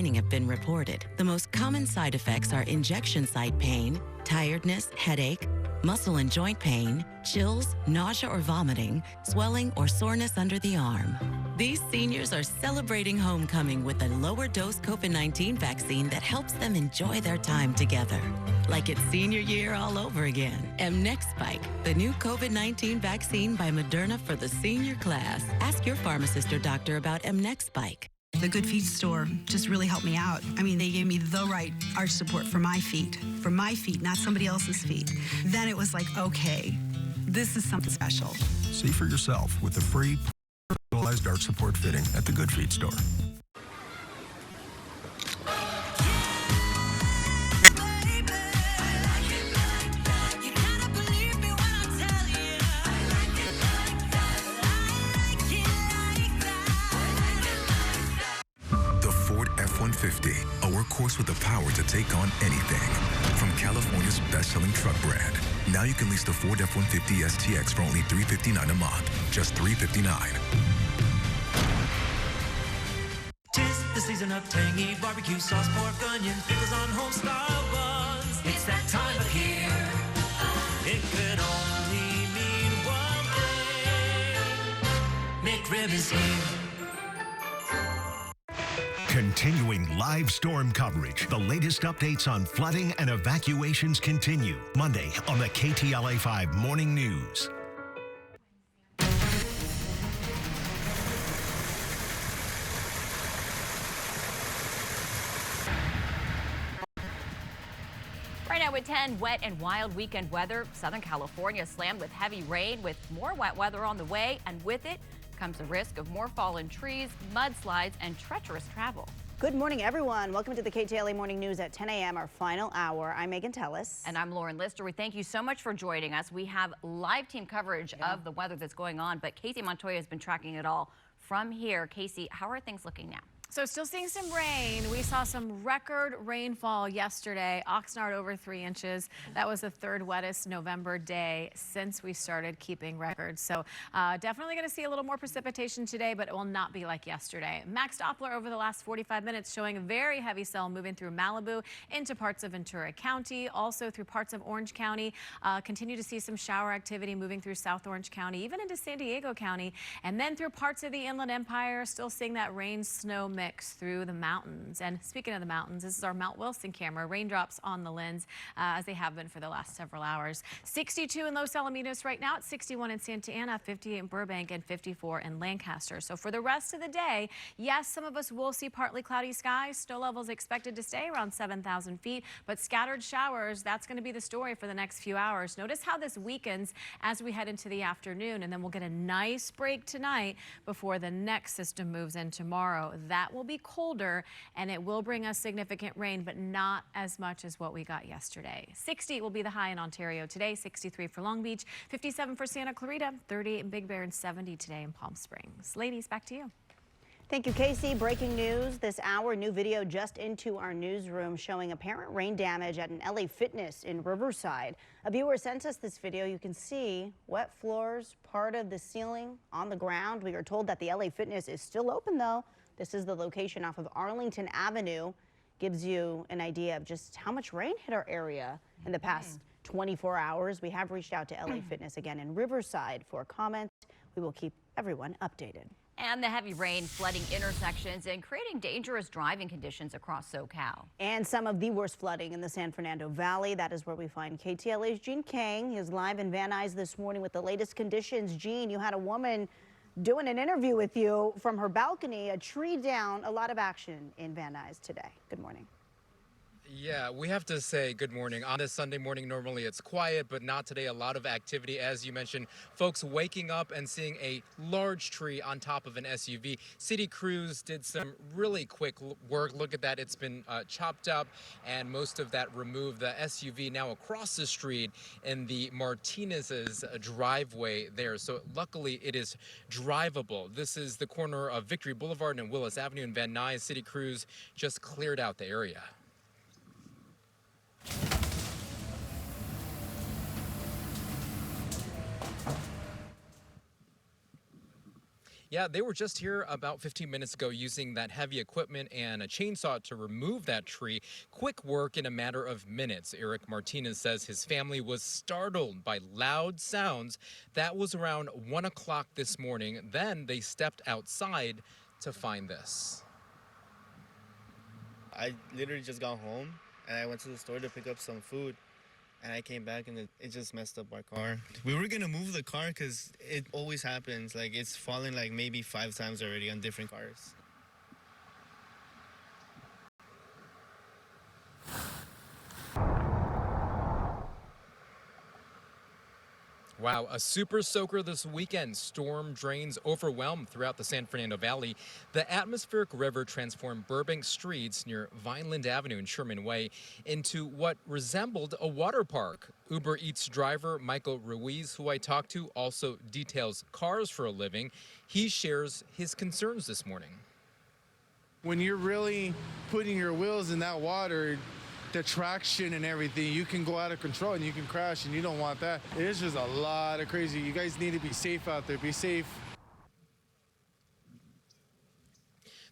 lining have been reported. The most common side effects are injection site pain, tiredness, headache, muscle and joint pain, chills, nausea or vomiting, swelling or soreness under the arm. These seniors are celebrating homecoming with a lower dose COVID-19 vaccine that helps them enjoy their time together. Like it's senior year all over again. Mnexspike, the new COVID-19 vaccine by Moderna for the senior class. Ask your pharmacist or doctor about Mnexspike. The Good Feet store just really helped me out. I mean, they gave me the right arch support for my feet, not somebody else's feet. Then it was like, okay, this is something special. See for yourself with the free personalized arch support fitting at the Good Feet store. F-150, a workhorse with the power to take on anything. From California's best-selling truck brand, now you can lease the Ford F-150 STX for only $359 a month. Just $359. Tis the season of tangy barbecue sauce, pork, onions, pickles on home-style buns. It's that time of year. It could only mean one thing. McRib is here. Continuing live storm coverage. The latest updates on flooding and evacuations continue. Monday on the KTLA 5 Morning News. Right now at 10, wet and wild weekend weather. Southern California slammed with heavy rain with more wet weather on the way, and with it comes the risk of more fallen trees, mudslides, and treacherous travel. Good morning, everyone. Welcome to the KTLA Morning News at 10 a.m., our final hour. I'm Megan Tellis. And I'm Lauren Lister. We thank you so much for joining us. We have live team coverage of the weather that's going on, but Casey Montoya has been tracking it all from here. Casey, how are things looking now? So still seeing some rain. We saw some record rainfall yesterday. Oxnard over 3 inches. That was the third wettest November day since we started keeping records. So definitely going to see a little more precipitation today, but it will not be like yesterday. Max Doppler over the last 45 minutes showing a very heavy cell moving through Malibu into parts of Ventura County, also through parts of Orange County. Continue to see some shower activity moving through South Orange County, even into San Diego County, and then through parts of the Inland Empire. Still seeing that rain-snow mix through the mountains. And speaking of the mountains, this is our Mount Wilson camera. Raindrops on the lens as they have been for the last several hours. 62 in Los Alamitos right now. It's 61 in Santa Ana, 58 in Burbank, and 54 in Lancaster. So for the rest of the day, yes, some of us will see partly cloudy skies. Snow levels expected to stay around 7,000 feet, but scattered showers, that's going to be the story for the next few hours. Notice how this weakens as we head into the afternoon, and then we'll get a nice break tonight before the next system moves in tomorrow. That will be colder, and it will bring us significant rain, but not as much as what we got yesterday. 60 will be the high in Ontario today, 63 for Long Beach, 57 for Santa Clarita, 38 in Big Bear, and 70 today in Palm Springs. Ladies, back to you. Thank you, Casey. Breaking news this hour. New video just into our newsroom showing apparent rain damage at an LA Fitness in Riverside. A viewer sent us this video. You can see wet floors, part of the ceiling on the ground. We are told that the LA Fitness is still open, though. This is the location off of Arlington Avenue. Gives you an idea of just how much rain hit our area in the past 24 hours. We have reached out to LA Fitness again in Riverside for comment. We will keep everyone updated. And the heavy rain flooding intersections and creating dangerous driving conditions across SoCal. And some of the worst flooding in the San Fernando Valley. That is where we find KTLA's Gene Kang. He is live in Van Nuys this morning with the latest conditions. Gene, you had a woman doing an interview with you from her balcony, a tree down, a lot of action in Van Nuys today. Good morning. Yeah, we have to say good morning. On this Sunday morning, normally it's quiet, but not today. A lot of activity, as you mentioned. Folks waking up and seeing a large tree on top of an SUV. City crews did some really quick work. Look at that. It's been chopped up and most of that removed. The SUV now across the street in the Martinez's driveway there. So luckily it is drivable. This is the corner of Victory Boulevard and Willis Avenue in Van Nuys. City crews just cleared out the area. Yeah, they were just here about 15 minutes ago using that heavy equipment and a chainsaw to remove that tree. Quick work in a matter of minutes. Eric Martinez says his family was startled by loud sounds. That was around 1 o'clock this morning. Then they stepped outside to find this. I literally just got home and I went to the store to pick up some food. And I came back and it just messed up our car. We were gonna move the car because it always happens. Like, it's fallen like maybe 5 times already on different cars. Wow, a super soaker this weekend. Storm drains overwhelmed throughout the San Fernando Valley. The atmospheric river transformed Burbank streets near Vineland Avenue and Sherman Way into what resembled a water park. Uber Eats driver Michael Ruiz, who I talked to, also details cars for a living. He shares his concerns this morning. When you're really putting your wheels in that water, the traction and everything, you can go out of control and you can crash, and you don't want that. It is just a lot of crazy. You guys need to be safe out there. Be safe.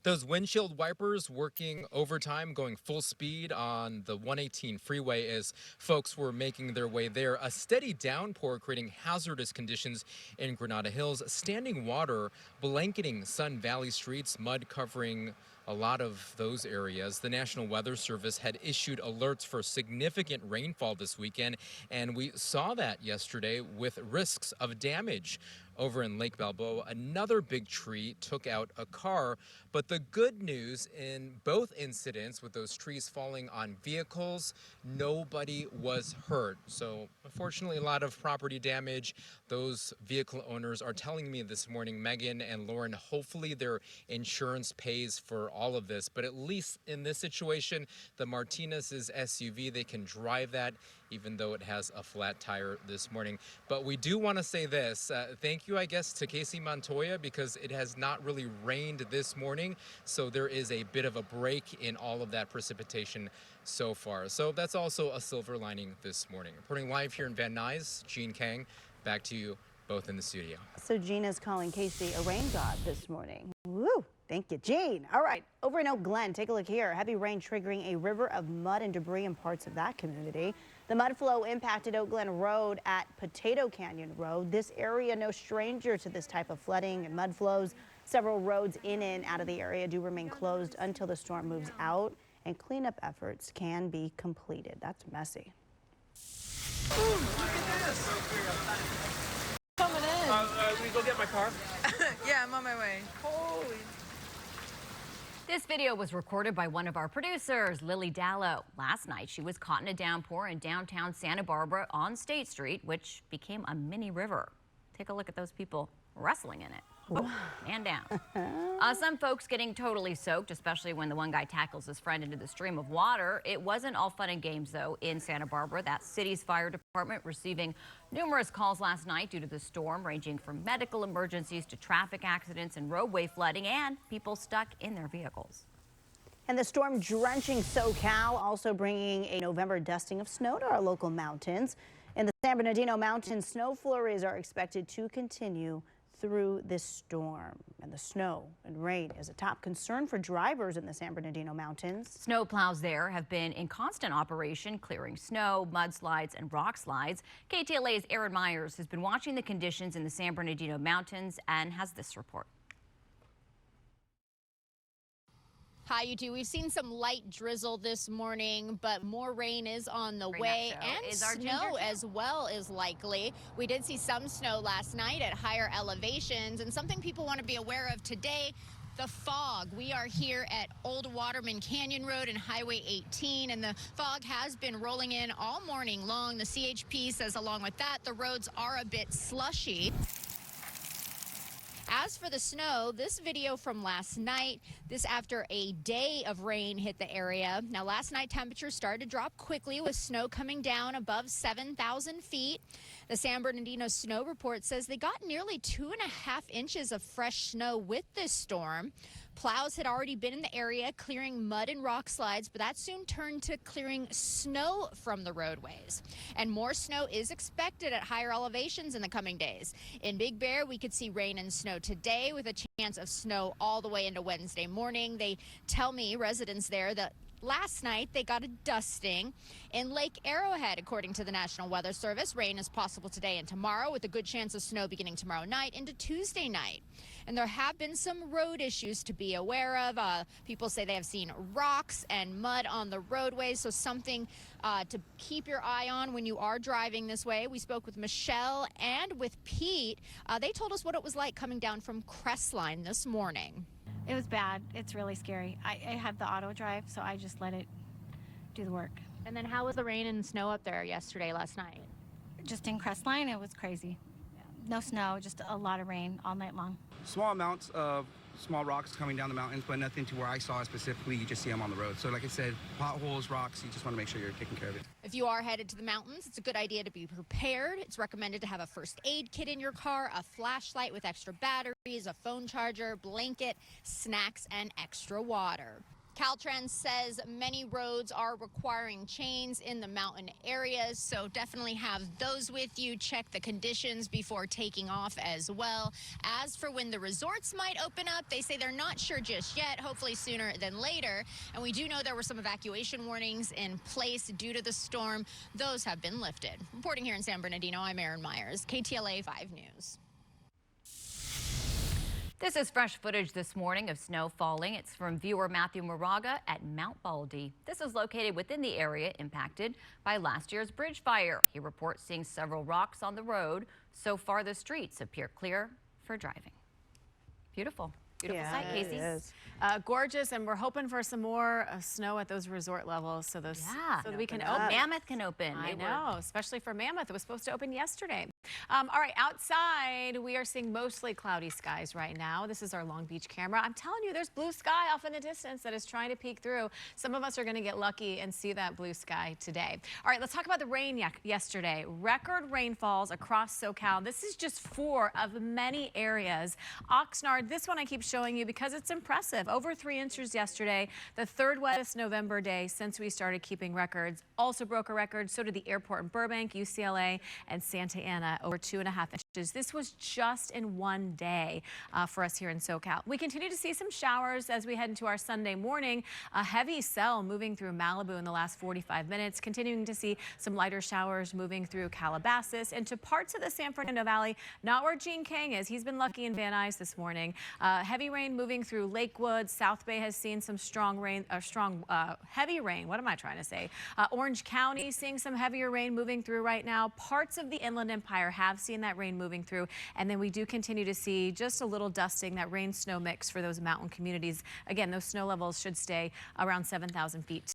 Those windshield wipers working overtime, going full speed on the 118 freeway as folks were making their way there. A steady downpour creating hazardous conditions in Granada Hills. Standing water blanketing Sun Valley streets, mud covering a lot of those areas. The National Weather Service had issued alerts for significant rainfall this weekend, and we saw that yesterday with risks of damage. Over in Lake Balboa, another big tree took out a car. But the good news in both incidents, with those trees falling on vehicles, nobody was hurt. So unfortunately, a lot of property damage. Those vehicle owners are telling me this morning, Megan and Lauren, hopefully their insurance pays for all of this. But at least in this situation, the Martinez's SUV, they can drive that even though it has a flat tire this morning. But we do want to say this. Thank you, I guess, to Casey Montoya, because it has not really rained this morning. So there is a bit of a break in all of that precipitation so far. So that's also a silver lining this morning. Reporting live here in Van Nuys, Gene Kang, back to you both in the studio. So Gina's calling Casey a rain god this morning. Woo! Thank you, Gene. All right, over in Oak Glen, take a look here. Heavy rain triggering a river of mud and debris in parts of that community. The mud flow impacted Oak Glen Road at Potato Canyon Road. This area no stranger to this type of flooding and mud flows. Several roads in and out of the area do remain closed until the storm moves out and cleanup efforts can be completed. That's messy. Ooh, look at this. Coming in. Can we go get my car? Yeah, I'm on my way. Holy. This video was recorded by one of our producers, Lily Dallow. Last night, she was caught in a downpour in downtown Santa Barbara on State Street, which became a mini river. Take a look at those people wrestling in it. Oh, man down. Some folks getting totally soaked, especially when the one guy tackles his friend into the stream of water. It wasn't all fun and games, though, in Santa Barbara. That city's fire department receiving numerous calls last night due to the storm, ranging from medical emergencies to traffic accidents and roadway flooding and people stuck in their vehicles. And the storm drenching SoCal also bringing a November dusting of snow to our local mountains. In the San Bernardino Mountains, snow flurries are expected to continue through this storm, and the snow and rain is a top concern for drivers in the San Bernardino Mountains. Snow plows there have been in constant operation, clearing snow, mudslides, and rock slides. KTLA's Aaron Myers has been watching the conditions in the San Bernardino Mountains and has this report. Hi, you two. We've seen some light drizzle this morning, but more rain is on the way, and snow as well is likely. We did see some snow last night at higher elevations, and something people want to be aware of today, the fog. We are here at Old Waterman Canyon Road and Highway 18, and the fog has been rolling in all morning long. The CHP says along with that, the roads are a bit slushy. As for the snow, this video from last night, this after a day of rain hit the area. Now, last night, temperatures started to drop quickly with snow coming down above 7,000 feet. The San Bernardino Snow Report says they got nearly 2.5 inches of fresh snow with this storm. Plows had already been in the area clearing mud and rock slides, but that soon turned to clearing snow from the roadways. And more snow is expected at higher elevations in the coming days. In Big Bear, we could see rain and snow today with a chance chance of snow all the way into Wednesday morning. They tell me, residents there, that last night they got a dusting in Lake Arrowhead. According to the National Weather Service, rain is possible today and tomorrow, with a good chance of snow beginning tomorrow night into Tuesday night. And there have been some road issues to be aware of. People say they have seen rocks and mud on the roadways, so something to keep your eye on when you are driving this way. We spoke with Michelle and with Pete. They told us what it was like coming down from Crestline this morning. It was bad. It's really scary. I have the auto drive, so I just let it do the work. And then how was the rain and snow up there yesterday, last night? Just in Crestline, it was crazy. No snow, just a lot of rain all night long. Small amounts of small rocks coming down the mountains, but nothing to where I saw it specifically. You just see them on the road. So like I said, potholes, rocks, you just want to make sure you're taking care of it. If you are headed to the mountains, it's a good idea to be prepared. It's recommended to have a first aid kit in your car, a flashlight with extra batteries, a phone charger, blanket, snacks, and extra water. Caltrans says many roads are requiring chains in the mountain areas, so definitely have those with you. Check the conditions before taking off as well. As for when the resorts might open up, they say they're not sure just yet, hopefully sooner than later. And we do know there were some evacuation warnings in place due to the storm. Those have been lifted. Reporting here in San Bernardino, I'm Erin Myers, KTLA 5 News. This is fresh footage this morning of snow falling. It's from viewer Matthew Moraga at Mount Baldy. This is located within the area impacted by last year's bridge fire. He reports seeing several rocks on the road. So far, the streets appear clear for driving. Beautiful. Beautiful sight, Casey. It is. Gorgeous, and we're hoping for some more snow at those resort levels, so those so that we can open. Mammoth can open. I know, especially for Mammoth. It was supposed to open yesterday. All right, outside we are seeing mostly cloudy skies right now. This is our Long Beach camera. I'm telling you, there's blue sky off in the distance that is trying to peek through. Some of us are going to get lucky and see that blue sky today. All right, let's talk about the rain yesterday. Record rainfalls across SoCal. This is just 4 of many areas. Oxnard, this one I keep showing you because it's impressive. Over 3 inches yesterday, the 3rd wettest November day since we started keeping records. Also broke a record. So did the airport in Burbank, UCLA, and Santa Ana, over 2.5 inches. This was just in one day for us here in SoCal. We continue to see some showers as we head into our Sunday morning. A heavy cell moving through Malibu in the last 45 minutes. Continuing to see some lighter showers moving through Calabasas into parts of the San Fernando Valley. Not where Gene Kang is. He's been lucky in Van Nuys this morning. Heavy rain moving through Lakewood. South Bay has seen some strong rain, heavy rain. What am I trying to say? Orange County seeing some heavier rain moving through right now. Parts of the Inland Empire have seen that rain moving through. And then we do continue to see just a little dusting, that rain-snow mix for those mountain communities. Again, those snow levels should stay around 7,000 feet